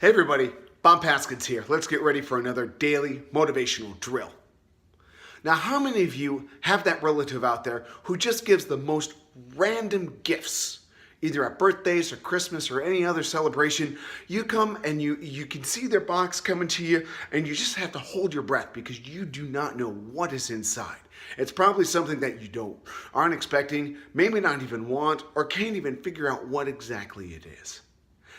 Hey everybody, Bob Paskins here. Let's get ready for another daily motivational drill. Now, how many of you have that relative out there who just gives the most random gifts? Either at birthdays or Christmas or any other celebration, you come and you can see their box coming to you and you just have to hold your breath because you do not know what is inside. It's probably something that you aren't expecting, maybe not even want, or can't even figure out what exactly it is.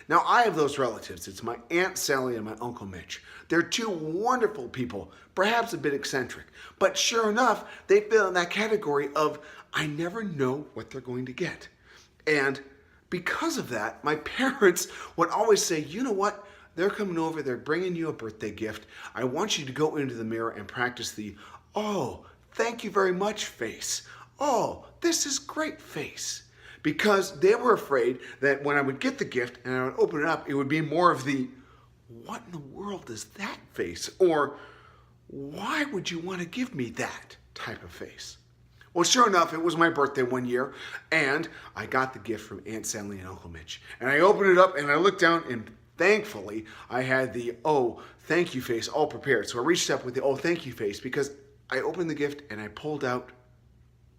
Now, I have those relatives. It's my Aunt Sally and my Uncle Mitch. They're two wonderful people, perhaps a bit eccentric, but sure enough, they fit in that category of I never know what they're going to get. And because of that, my parents would always say, you know what? They're coming over, they're bringing you a birthday gift. I want you to go into the mirror and practice the, oh, thank you very much face. Oh, this is great face. Because they were afraid that when I would get the gift and I would open it up, it would be more of the, what in the world is that face? Or, why would you want to give me that type of face? Well, sure enough, it was my birthday one year, and I got the gift from Aunt Sally and Uncle Mitch. And I opened it up, and I looked down, and thankfully, I had the, oh, thank you face all prepared. So I reached up with the, oh, thank you face, because I opened the gift, and I pulled out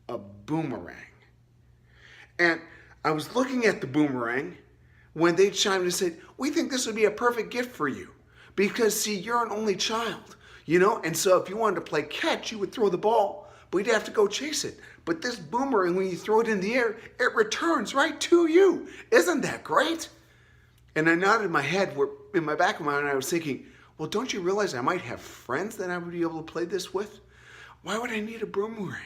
a boomerang. And I was looking at the boomerang when they chimed in and said, we think this would be a perfect gift for you. Because, see, you're an only child, you know? And so if you wanted to play catch, you would throw the ball, but you'd have to go chase it. But this boomerang, when you throw it in the air, it returns right to you. Isn't that great? And I nodded my head. In my back of my mind, I was thinking, well, don't you realize I might have friends that I would be able to play this with? Why would I need a boomerang?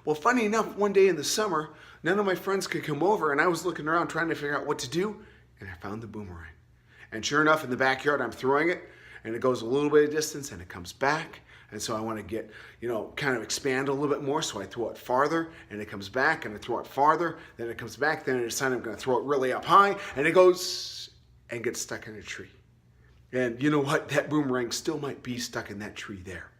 Well, funny enough, one day in the summer, none of my friends could come over, and I was looking around trying to figure out what to do, and I found the boomerang. And sure enough, in the backyard, I'm throwing it, and it goes a little bit of distance, and it comes back. And so I want to get, kind of expand a little bit more, so I throw it farther, and it comes back, and I throw it farther, then it comes back, then I decide I'm going to throw it really up high, and it goes and gets stuck in a tree. And you know what? That boomerang still might be stuck in that tree there.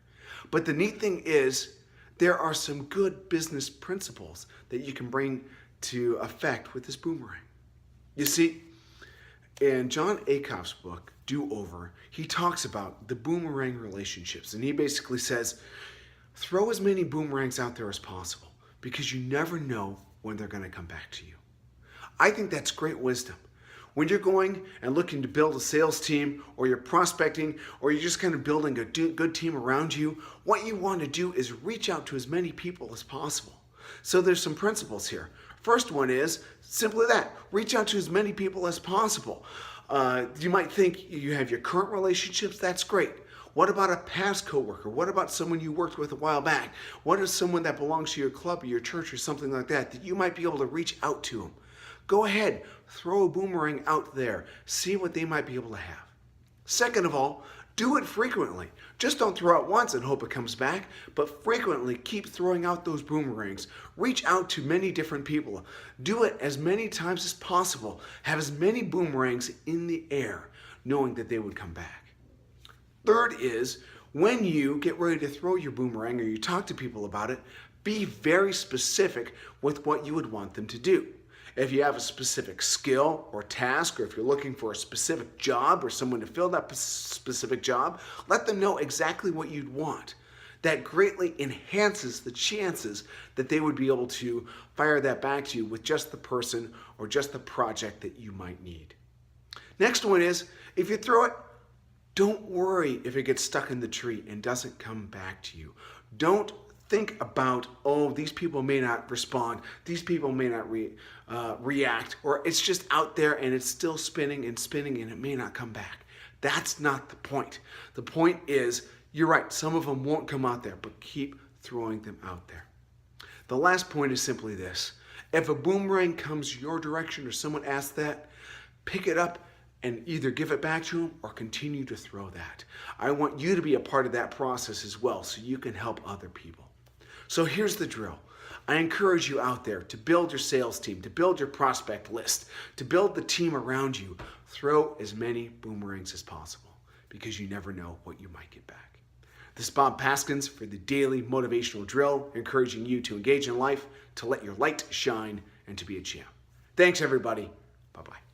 But the neat thing is, there are some good business principles that you can bring to effect with this boomerang. You see, in Jon Acuff's book, Do Over, he talks about the boomerang relationships. And he basically says, throw as many boomerangs out there as possible because you never know when they're going to come back to you. I think that's great wisdom. When you're going and looking to build a sales team, or you're prospecting, or you're just kind of building a good team around you, what you want to do is reach out to as many people as possible. So there's some principles here. First one is simply that, reach out to as many people as possible. You might think you have your current relationships, that's great. What about a past coworker? What about someone you worked with a while back? What is someone that belongs to your club or your church or something like that you might be able to reach out to them? Go ahead, throw a boomerang out there. See what they might be able to have. Second of all, do it frequently. Just don't throw it once and hope it comes back, but frequently keep throwing out those boomerangs. Reach out to many different people. Do it as many times as possible. Have as many boomerangs in the air, knowing that they would come back. Third is, when you get ready to throw your boomerang or you talk to people about it, be very specific with what you would want them to do. If you have a specific skill or task, or if you're looking for a specific job or someone to fill that specific job, let them know exactly what you'd want. That greatly enhances the chances that they would be able to fire that back to you with just the person or just the project that you might need. Next one is, if you throw it, don't worry if it gets stuck in the tree and doesn't come back to you. Don't think about, oh, these people may not respond, these people may not react, or it's just out there and it's still spinning and spinning and it may not come back. That's not the point. The point is, you're right, some of them won't come out there, but keep throwing them out there. The last point is simply this. If a boomerang comes your direction or someone asks that, pick it up and either give it back to them or continue to throw that. I want you to be a part of that process as well so you can help other people. So here's the drill. I encourage you out there to build your sales team, to build your prospect list, to build the team around you. Throw as many boomerangs as possible because you never know what you might get back. This is Bob Paskins for the Daily Motivational Drill, encouraging you to engage in life, to let your light shine, and to be a champ. Thanks, everybody. Bye-bye.